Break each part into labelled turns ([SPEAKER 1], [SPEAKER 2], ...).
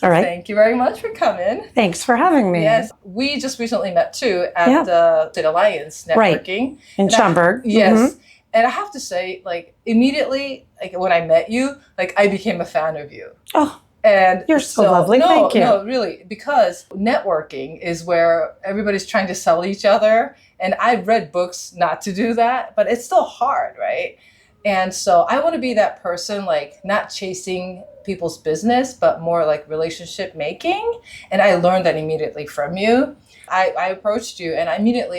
[SPEAKER 1] All right.
[SPEAKER 2] Thank you very much for coming.
[SPEAKER 1] Thanks for having me.
[SPEAKER 2] Yes, we just recently met too at the State Alliance networking.
[SPEAKER 1] In Schaumburg.
[SPEAKER 2] Yes. And I have to say, like, immediately, like, when I met you, like, I became a fan of you.
[SPEAKER 1] Oh,
[SPEAKER 2] and
[SPEAKER 1] you're so lovely. Thank you.
[SPEAKER 2] No, really, because networking is where everybody's trying to sell each other. And I've read books not to do that, but it's still hard, right? And so I want to be that person, like, not chasing people's business, but more like relationship making. And I learned that immediately from you. I approached you and I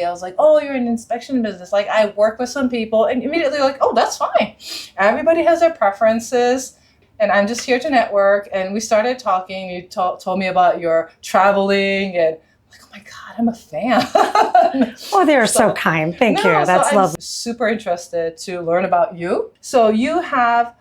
[SPEAKER 2] was like, oh, you're in inspection business. Like, I work with some people, and immediately like, oh, that's fine. Everybody has their preferences. And I'm just here to network. And we started talking. You told me about your traveling, and like, oh my God, I'm a fan.
[SPEAKER 1] Oh, they're so kind. Thank you. That's lovely.
[SPEAKER 2] I'm super interested to learn about you. So you have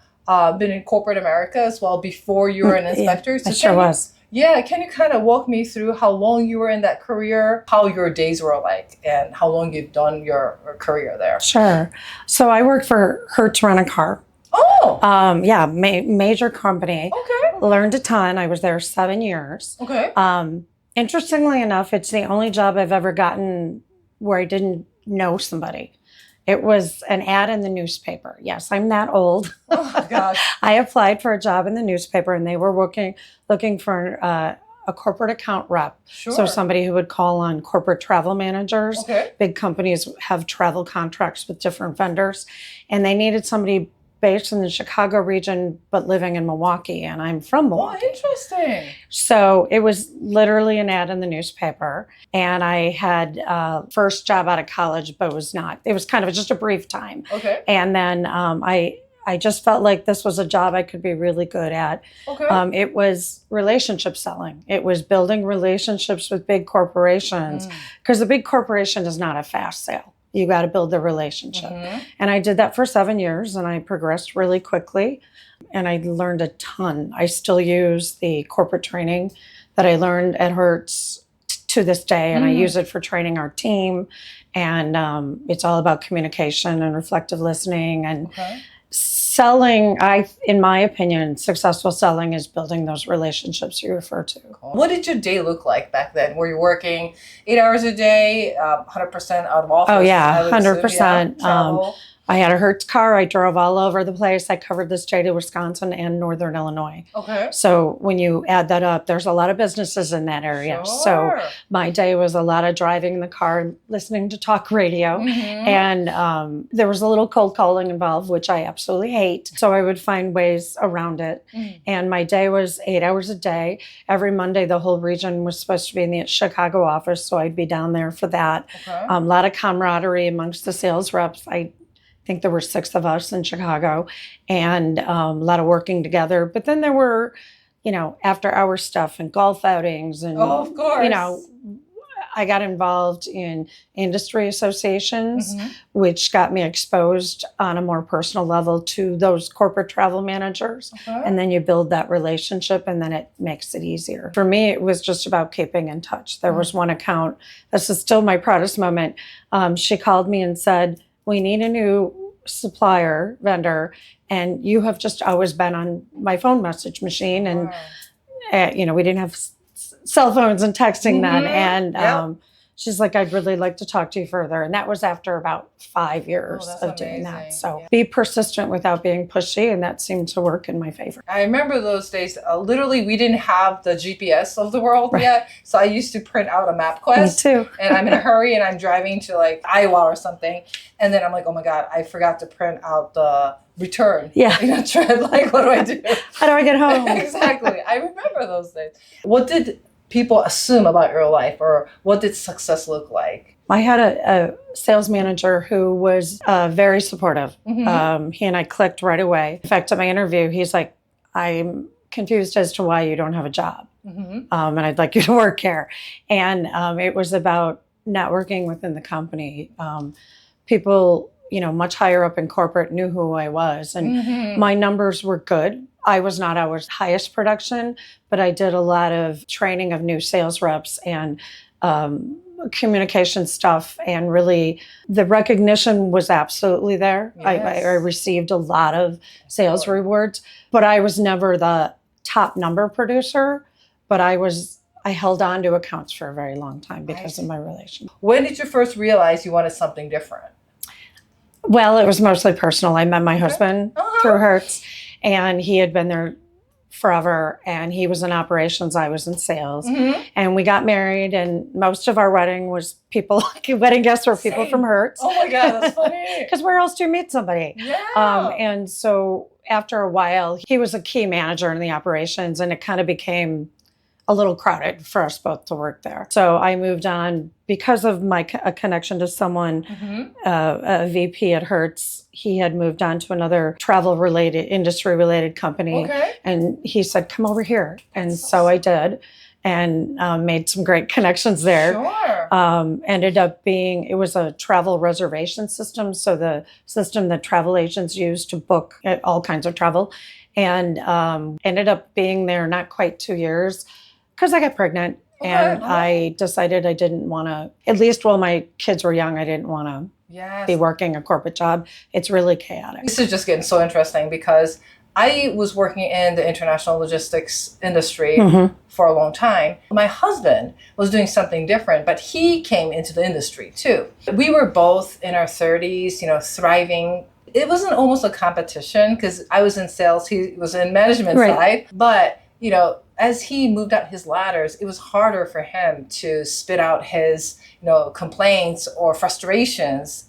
[SPEAKER 2] been in corporate America as well before you were an inspector. So
[SPEAKER 1] I sure was.
[SPEAKER 2] Yeah, can you kind of walk me through how long you were in that career, how your days were like, and how long you've done your career there?
[SPEAKER 1] Sure. So I worked for Hertz Rent-A-Car.
[SPEAKER 2] Oh!
[SPEAKER 1] Major company.
[SPEAKER 2] Okay.
[SPEAKER 1] Learned a ton. I was there 7 years.
[SPEAKER 2] Okay.
[SPEAKER 1] Interestingly enough, it's the only job I've ever gotten where I didn't know somebody. It was an ad in the newspaper. Yes, I'm that old.
[SPEAKER 2] Oh, my gosh.
[SPEAKER 1] I applied for a job in the newspaper, and they were looking for a corporate account rep.
[SPEAKER 2] Sure.
[SPEAKER 1] So somebody who would call on corporate travel managers.
[SPEAKER 2] Okay.
[SPEAKER 1] Big companies have travel contracts with different vendors, and they needed somebody based in the Chicago region, but living in Milwaukee, and I'm from Milwaukee.
[SPEAKER 2] Oh, interesting.
[SPEAKER 1] So it was literally an ad in the newspaper, and I had first job out of college, but it was not. It was kind of just a brief time.
[SPEAKER 2] Okay.
[SPEAKER 1] And then I just felt like this was a job I could be really good at.
[SPEAKER 2] Okay.
[SPEAKER 1] It was relationship selling. It was building relationships with big corporations, because the big corporation is not a fast sale. You got to build the relationship. And I did that for 7 years, and I progressed really quickly, and I learned a ton. I still use the corporate training that I learned at Hertz to this day, and I use it for training our team. And it's all about communication and reflective listening and selling. In my opinion, successful selling is building those relationships you refer to.
[SPEAKER 2] What did your day look like back then? Were you working 8 hours a day, 100% out of office?
[SPEAKER 1] Oh yeah, 100%.
[SPEAKER 2] Travel?
[SPEAKER 1] I had a Hertz car. I drove all over the place. I covered the state of Wisconsin and Northern Illinois.
[SPEAKER 2] Okay.
[SPEAKER 1] So when you add that up, there's a lot of businesses in that area.
[SPEAKER 2] Sure.
[SPEAKER 1] So my day was a lot of driving in the car and listening to talk radio. And there was a little cold calling involved, which I absolutely hate. So I would find ways around it. And my day was 8 hours a day. Every Monday, the whole region was supposed to be in the Chicago office. So I'd be down there for that.
[SPEAKER 2] Okay.
[SPEAKER 1] A lot of camaraderie amongst the sales reps. I think there were 6 of us in Chicago, and a lot of working together. But then there were, after hour stuff and golf outings. And,
[SPEAKER 2] of course.
[SPEAKER 1] I got involved in industry associations, which got me exposed on a more personal level to those corporate travel managers. And then you build that relationship, and then it makes it easier. For me, it was just about keeping in touch. There was one account, this is still my proudest moment. She called me and said, we need a new supplier, vendor, and you have just always been on my phone message machine. And, we didn't have cell phones and texting then. And she's like, I'd really like to talk to you further. And that was after about 5 years of doing that. So be persistent without being pushy. And that seemed to work in my favor.
[SPEAKER 2] I remember those days. Literally, we didn't have the GPS of the world yet. So I used to print out a MapQuest.
[SPEAKER 1] Me too.
[SPEAKER 2] And I'm in a hurry and I'm driving to like Iowa or something. And then I'm like, oh my God, I forgot to print out the return.
[SPEAKER 1] Yeah.
[SPEAKER 2] Like, what do I do?
[SPEAKER 1] How do I get home?
[SPEAKER 2] Exactly. I remember those days. What did people assume about your life, or what did success look like?
[SPEAKER 1] I had a sales manager who was very supportive. He and I clicked right away. In fact, at my interview, he's like, I'm confused as to why you don't have a job. And I'd like you to work here. And it was about networking within the company. People, much higher up in corporate knew who I was, and my numbers were good. I was not our highest production, but I did a lot of training of new sales reps and communication stuff, and really the recognition was absolutely there.
[SPEAKER 2] Yes.
[SPEAKER 1] I received a lot of sales rewards, but I was never the top number producer. but I held on to accounts for a very long time because of my relationship.
[SPEAKER 2] When did you first realize you wanted something different?
[SPEAKER 1] Well, it was mostly personal. I met my husband through Hertz, and he had been there forever, and he was in operations, I was in sales, and we got married, and most of our wedding was wedding guests were people from Hertz.
[SPEAKER 2] Oh my God, that's funny.
[SPEAKER 1] Because where else do you meet somebody?
[SPEAKER 2] Yeah.
[SPEAKER 1] And so after a while, he was a key manager in the operations, and it kind of became a little crowded for us both to work there. So I moved on because of a connection to someone, a VP at Hertz. He had moved on to another travel-related, industry-related company. Okay. And he said, come over here. And so I did, and made some great connections there. Sure. Ended up it was a travel reservation system. So the system that travel agents use to book all kinds of travel. And ended up being there not quite 2 years, because I got pregnant, and I decided I didn't want to, at least while my kids were young, I didn't want to be working a corporate job. It's really chaotic.
[SPEAKER 2] This is just getting so interesting because I was working in the international logistics industry for a long time. My husband was doing something different, but he came into the industry too. We were both in our 30s, thriving. It wasn't almost a competition because I was in sales, he was in management side, but as he moved up his ladders, it was harder for him to spit out his, complaints or frustrations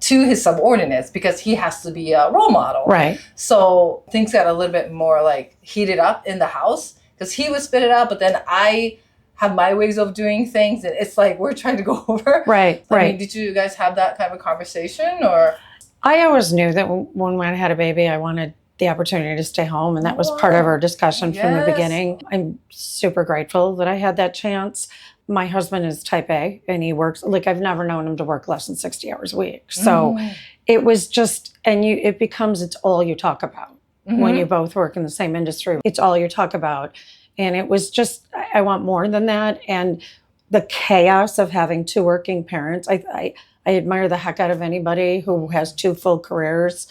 [SPEAKER 2] to his subordinates because he has to be a role model.
[SPEAKER 1] Right.
[SPEAKER 2] So things got a little bit more heated up in the house because he would spit it out, but then I have my ways of doing things, and it's like we're trying to go over.
[SPEAKER 1] Right.
[SPEAKER 2] I mean, did you guys have that kind of a conversation, or?
[SPEAKER 1] I always knew that when I had a baby, I wanted the opportunity to stay home, and that was part of our discussion from the beginning. I'm super grateful that I had that chance. My husband is type A, and he works, I've never known him to work less than 60 hours a week. So it was just, it becomes, it's all you talk about when you both work in the same industry. It's all you talk about. And it was just, I want more than that. And the chaos of having two working parents, I admire the heck out of anybody who has two full careers.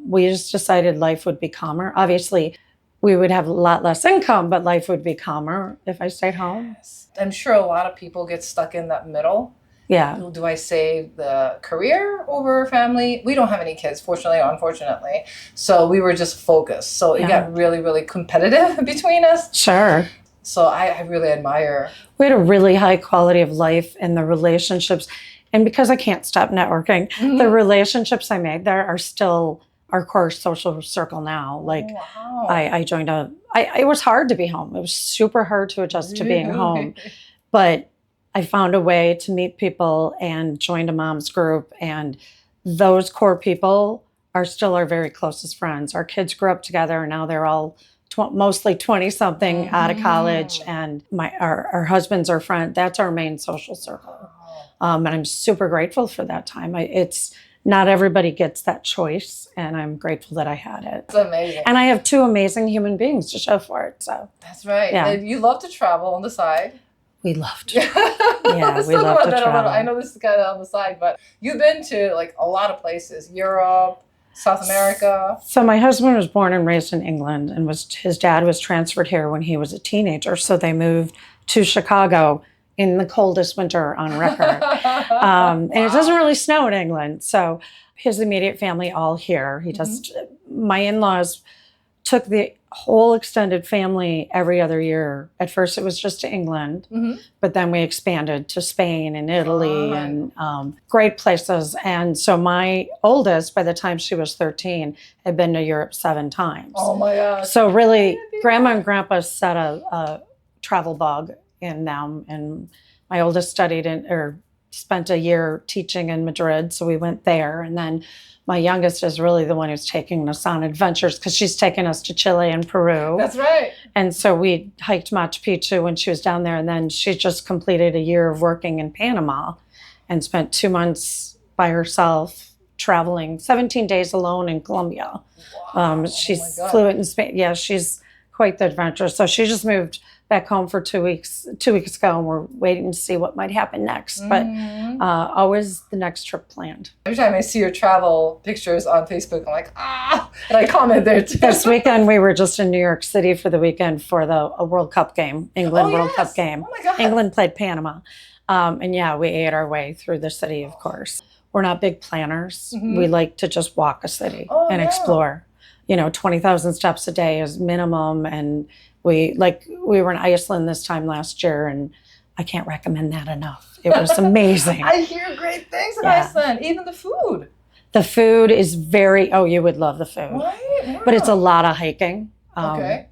[SPEAKER 1] We just decided life would be calmer. Obviously, we would have a lot less income, but life would be calmer if I stayed home.
[SPEAKER 2] I'm sure a lot of people get stuck in that middle. Yeah. Do I save the career over family? We don't have any kids, fortunately or unfortunately. So we were just focused. So it got really, really competitive between us.
[SPEAKER 1] Sure.
[SPEAKER 2] So I really admire.
[SPEAKER 1] We had a really high quality of life, and the relationships. And because I can't stop networking, the relationships I made there are still our core social circle now. I joined it was hard to be home. It was super hard to adjust to being home, but I found a way to meet people and joined a mom's group. And those core people are still our very closest friends. Our kids grew up together, and now they're all mostly 20 something out of college. And our husbands are friends. That's our main social circle. And I'm super grateful for that time. It's not everybody gets that choice, and I'm grateful that I had it.
[SPEAKER 2] It's amazing.
[SPEAKER 1] And I have two amazing human beings to show for it. So
[SPEAKER 2] that's right. Yeah. And you love to travel on the side.
[SPEAKER 1] We love to travel. Yeah, we love to travel.
[SPEAKER 2] I know this is kind of on the side, but you've been to a lot of places, Europe, South America.
[SPEAKER 1] So my husband was born and raised in England, and his dad was transferred here when he was a teenager. So they moved to Chicago in the coldest winter on record. And it doesn't really snow in England. So his immediate family all here. My in-laws took the whole extended family every other year. At first it was just to England, but then we expanded to Spain and Italy and great places. And so my oldest, by the time she was 13, had been to Europe 7 times.
[SPEAKER 2] Oh my gosh.
[SPEAKER 1] So really, Grandma and Grandpa set a travel bug in them, and my oldest spent a year teaching in Madrid, so we went there. And then my youngest is really the one who's taking us on adventures because she's taken us to Chile and Peru.
[SPEAKER 2] That's right.
[SPEAKER 1] And so we hiked Machu Picchu when she was down there, and then she just completed a year of working in Panama and spent 2 months by herself traveling 17 days alone in Colombia. She's fluent in Spain. Yeah, she's quite the adventure. So she just moved back home for 2 weeks ago, and we're waiting to see what might happen next. But always the next trip planned.
[SPEAKER 2] Every time I see your travel pictures on Facebook, I'm like, and I comment there too.
[SPEAKER 1] This weekend, we were just in New York City for the weekend for a World Cup game, England World Cup game.
[SPEAKER 2] Oh my God.
[SPEAKER 1] England played Panama. And yeah, we ate our way through the city, of course. We're not big planners. We like to just walk a city and explore. 20,000 steps a day is minimum. And we were in Iceland this time last year, and I can't recommend that enough. It was amazing.
[SPEAKER 2] I hear great things in Iceland, even the food.
[SPEAKER 1] The food is you would love the food.
[SPEAKER 2] Right? Yeah.
[SPEAKER 1] But it's a lot of hiking.
[SPEAKER 2] Okay.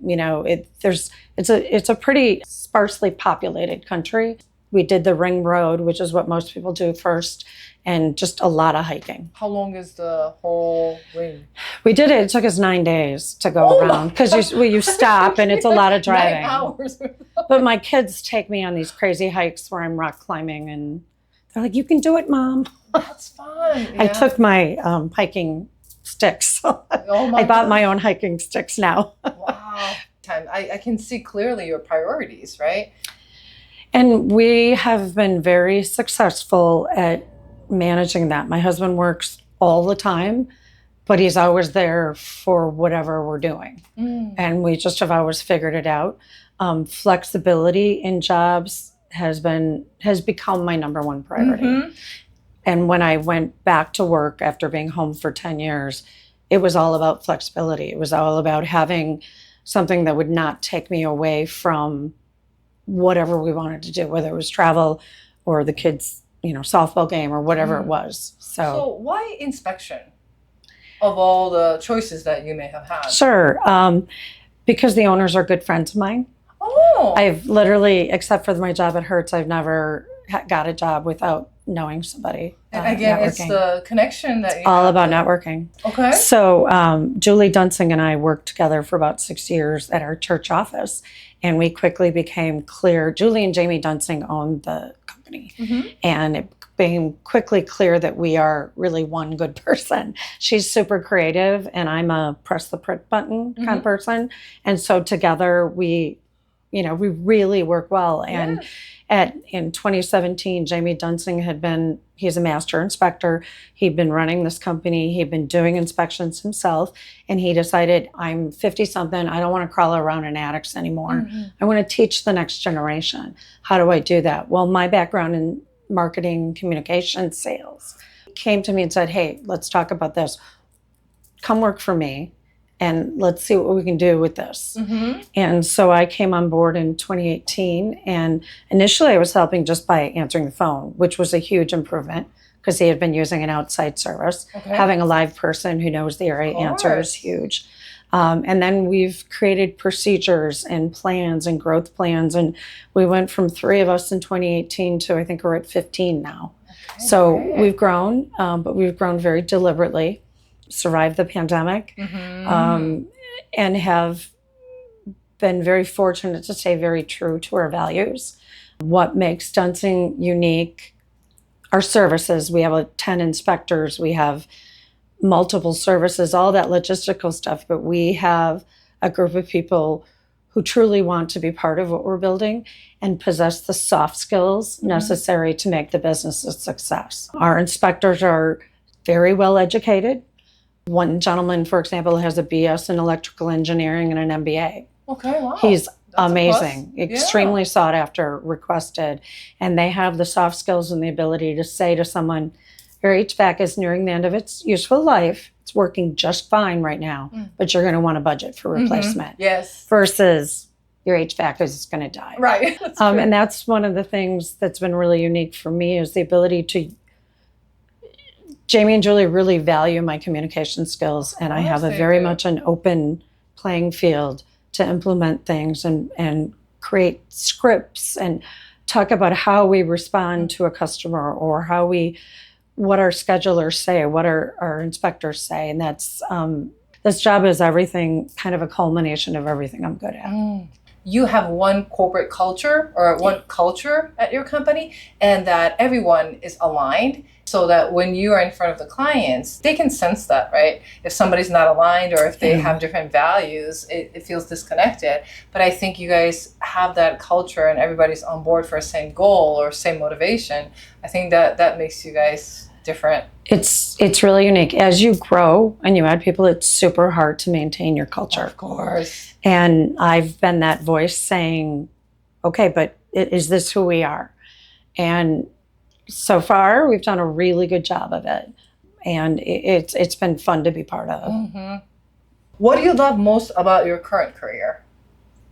[SPEAKER 1] It's a pretty sparsely populated country. We did the ring road, which is what most people do first, and just a lot of hiking.
[SPEAKER 2] How long is the whole ring?
[SPEAKER 1] We did it. It took us 9 days to go around because you stop and it's a lot of driving.
[SPEAKER 2] 9 hours.
[SPEAKER 1] But my kids take me on these crazy hikes where I'm rock climbing, and they're like, "You can do it, Mom."
[SPEAKER 2] That's fun. Yeah.
[SPEAKER 1] I took my hiking sticks. I bought my own hiking sticks now.
[SPEAKER 2] Wow. I can see clearly your priorities, right?
[SPEAKER 1] And we have been very successful at managing that. My husband works all the time, but he's always there for whatever we're doing. And we just have always figured it out. Flexibility in jobs has become my number one priority. And when I went back to work after being home for 10 years, it was all about flexibility. It was all about having something that would not take me away from whatever we wanted to do, whether it was travel or the kids' softball game or whatever it was.
[SPEAKER 2] So why inspection of all the choices that you may have had?
[SPEAKER 1] Sure. Because the owners are good friends of mine.
[SPEAKER 2] Oh.
[SPEAKER 1] I've literally, except for my job at Hertz, I've never got a job without knowing somebody.
[SPEAKER 2] And again,
[SPEAKER 1] networking.
[SPEAKER 2] It's the connection that you
[SPEAKER 1] all about networking.
[SPEAKER 2] Okay.
[SPEAKER 1] So Julie Dunsing and I worked together for about 6 years at our church office, and we quickly became clear. Julie and Jamie Dunsing owned the company, and it became quickly clear that we are really one good person. She's super creative, and I'm a press the print button kind of person, and so together we really work well. And in 2017, Jamie Dunsing he's a master inspector. He'd been running this company. He'd been doing inspections himself. And he decided, I'm 50 something. I don't want to crawl around in attics anymore. I want to teach the next generation. How do I do that? Well, my background in marketing, communication, sales came to me and said, hey, let's talk about this. Come work for me. And let's see what we can do with this. And so I came on board in 2018. And initially I was helping just by answering the phone, which was a huge improvement because he had been using an outside service. Having a live person who knows the area answer is huge. And then we've created procedures and plans and growth plans. And we went from 3 of us in 2018 to I think we're at 15 now. So we've grown, but we've grown very deliberately. Survived the pandemic, and have been very fortunate to stay very true to our values. What makes Dunsing unique, our services. We have 10 inspectors, we have multiple services, all that logistical stuff, but we have a group of people who truly want to be part of what we're building and possess the soft skills necessary to make the business a success. Our inspectors are very well educated. One gentleman, for example, has a BS in electrical engineering and an MBA.
[SPEAKER 2] Okay, wow.
[SPEAKER 1] He's amazing, extremely sought after, requested. And they have the soft skills and the ability to say to someone, your HVAC is nearing the end of its useful life. It's working just fine right now, but you're going to want a budget for replacement.
[SPEAKER 2] Yes.
[SPEAKER 1] Versus your HVAC is going to die.
[SPEAKER 2] Right.
[SPEAKER 1] And that's one of the things that's been really unique for me is the ability to Jamie and Julie really value my communication skills, and I have very much an open playing field to implement things and create scripts and talk about how we respond to a customer or what our schedulers say, what our inspectors say. And that's, this job is everything, kind of a culmination of everything I'm good at.
[SPEAKER 2] You have one corporate culture or one culture at your company, and that everyone is aligned so that when you are in front of the clients, they can sense that, right? If somebody's not aligned or if they have different values, it feels disconnected. But I think you guys have that culture and everybody's on board for the same goal or same motivation. I think that makes you guys different.
[SPEAKER 1] It's really unique. As you grow and you add people, it's super hard to maintain your culture.
[SPEAKER 2] Of course.
[SPEAKER 1] And I've been that voice saying, okay, but is this who we are? And so far, we've done a really good job of it. And it's been fun to be part of.
[SPEAKER 2] Mm-hmm. What do you love most about your current career?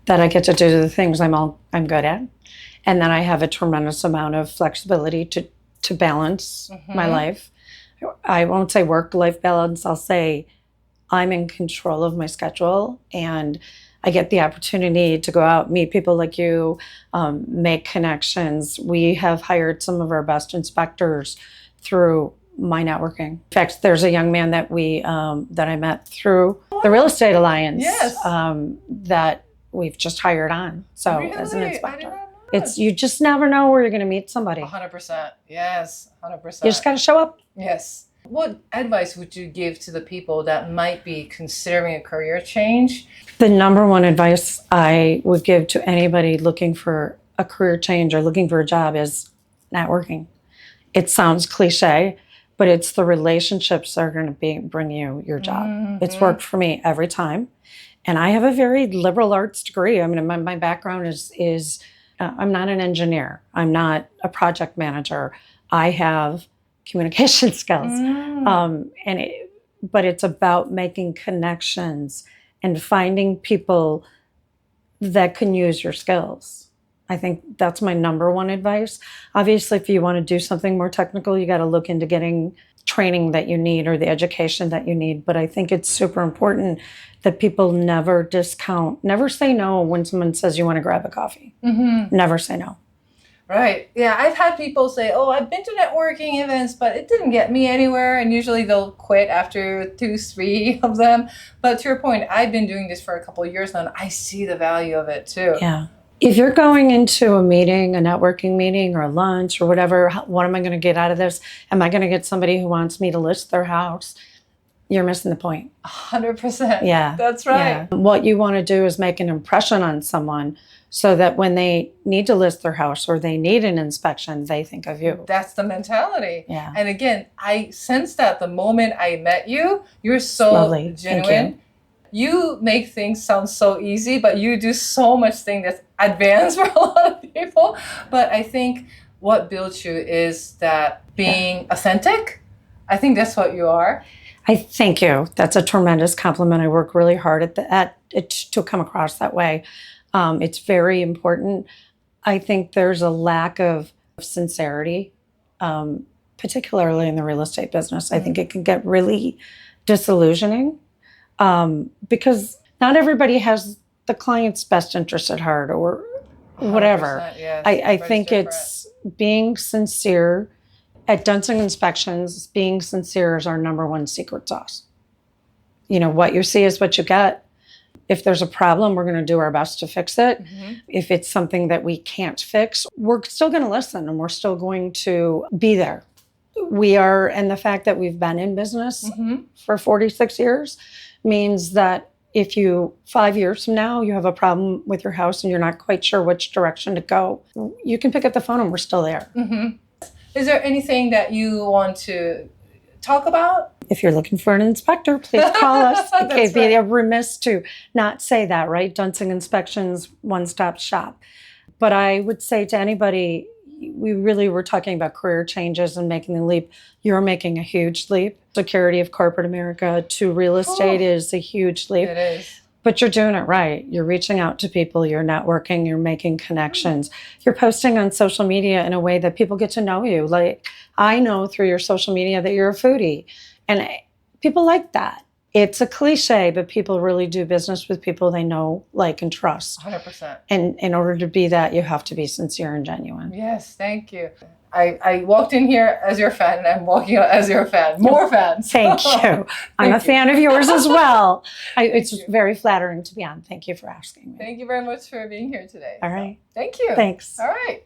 [SPEAKER 1] That I get to do the things I'm good at. And then I have a tremendous amount of flexibility to balance my life. I won't say work-life balance. I'll say I'm in control of my schedule, and I get the opportunity to go out, meet people like you, make connections. We have hired some of our best inspectors through my networking. In fact, there's a young man that that I met through the Real Estate Alliance that we've just hired on. So as an inspector. You just never know where you're going to meet somebody.
[SPEAKER 2] 100%. Yes, 100%.
[SPEAKER 1] You just got to show up.
[SPEAKER 2] Yes. What advice would you give to the people that might be considering a career change?
[SPEAKER 1] The number one advice I would give to anybody looking for a career change or looking for a job is networking. It sounds cliche, but it's the relationships that are going to bring you your job. Mm-hmm. It's worked for me every time. And I have a very liberal arts degree. I mean, my background is I'm not an engineer. I'm not a project manager. I have communication skills. But it's about making connections and finding people that can use your skills. I think that's my number one advice. Obviously, if you want to do something more technical, you got to look into getting training that you need or the education that you need. But I think it's super important that people never say no when someone says you want to grab a coffee. Mm-hmm. Never say no.
[SPEAKER 2] Right. Yeah, I've had people say, oh, I've been to networking events, but it didn't get me anywhere. And usually they'll quit after 2, 3 of them. But to your point, I've been doing this for a couple of years now, and I see the value of it too.
[SPEAKER 1] Yeah. If you're going into a meeting, a networking meeting or a lunch or whatever, what am I going to get out of this? Am I going to get somebody who wants me to list their house? You're missing the point.
[SPEAKER 2] 100%.
[SPEAKER 1] Yeah.
[SPEAKER 2] That's right.
[SPEAKER 1] Yeah. What you want to do is make an impression on someone so that when they need to list their house or they need an inspection, they think of you.
[SPEAKER 2] That's the mentality.
[SPEAKER 1] Yeah.
[SPEAKER 2] And again, I sensed that the moment I met you. You're so
[SPEAKER 1] lovely.
[SPEAKER 2] Genuine. You make things sound so easy, but you do so much thing that's advanced for a lot of people. But I think what builds you is that being authentic. I think that's what you are.
[SPEAKER 1] I thank you. That's a tremendous compliment. I work really hard at it to come across that way. It's very important. I think there's a lack of sincerity, particularly in the real estate business. I think it can get really disillusioning because not everybody has the client's best interest at heart or whatever.
[SPEAKER 2] Yes,
[SPEAKER 1] I think it's being sincere. At Dunsing Inspections, being sincere is our number one secret sauce. You know, what you see is what you get. If there's a problem, we're going to do our best to fix it. Mm-hmm. If it's something that we can't fix, we're still going to listen and we're still going to be there. We are, and the fact that we've been in business for 46 years means that if 5 years from now, you have a problem with your house and you're not quite sure which direction to go, you can pick up the phone and we're still there.
[SPEAKER 2] Mm-hmm. Is there anything that you want to talk about?
[SPEAKER 1] If you're looking for an inspector, please call us. It'd be remiss to not say that, right? Dunsing Inspections, one-stop shop. But I would say to anybody, we really were talking about career changes and making the leap. You're making a huge leap. Security of corporate America to real estate is a huge leap.
[SPEAKER 2] It is.
[SPEAKER 1] But you're doing it right. You're reaching out to people, you're networking, you're making connections. You're posting on social media in a way that people get to know you. Like, I know through your social media that you're a foodie. And people like that. It's a cliche, but people really do business with people they know, like, and trust.
[SPEAKER 2] 100%.
[SPEAKER 1] And in order to be that, you have to be sincere and genuine.
[SPEAKER 2] Yes, thank you. I walked in here as your fan, and I'm walking out as your fan. More fans.
[SPEAKER 1] Thank you. I'm a fan of yours as well. It's very flattering to be on. Thank you for asking me.
[SPEAKER 2] Thank you very much for being here today.
[SPEAKER 1] All right.
[SPEAKER 2] Thank you.
[SPEAKER 1] Thanks.
[SPEAKER 2] All right.